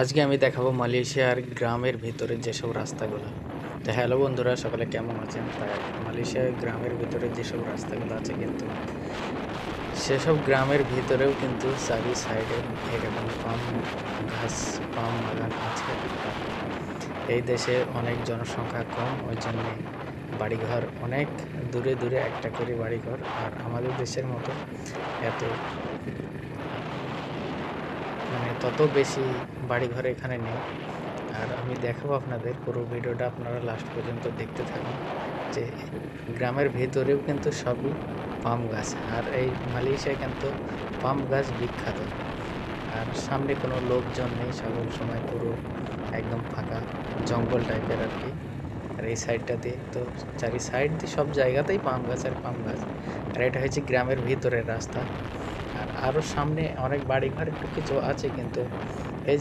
আজকে আমি দেখাবো মালয়েশিয়ার গ্রামের ভিতরে যেসব রাস্তাগুলো। তো হ্যালো বন্ধুরা, সকলে কেমন আছেন? তাই মালয়েশিয়ার গ্রামের ভিতরে যেসব রাস্তাগুলো আছে, কিন্তু সেসব গ্রামের ভিতরেও কিন্তু চারি সাইডে এরকম পাম গাছ, পাম বাগান আছে। এই দেশে অনেক জনসংখ্যা কম, ওই জন্যে বাড়িঘর অনেক দূরে দূরে একটা করে বাড়িঘর। আর আমাদের দেশের মতো এত তত বেশি বাড়িঘর এখানে নেই। আর আমি দেখাবো আপনাদের, পুরো ভিডিওটা আপনারা লাস্ট পর্যন্ত দেখতে থাকুন, যে গ্রামের ভেতরেও কিন্তু সবই পাম গাছ। আর এই মালয়েশিয়ায় কিন্তু পাম গাছ বিখ্যাত। আর সামনে কোনো লোকজন নেই, সকল সময় পুরো একদম ফাঁকা জঙ্গল টাইপের আর কি। আর এই সাইডটাতে তো চারি সাইড দিয়ে সব জায়গাতেই পাম গাছ আর পাম গাছ। আর এটা হচ্ছে গ্রামের ভিতরের রাস্তা। আর আরও সামনে অনেক বাড়িঘর একটু কিছু আছে, কিন্তু এই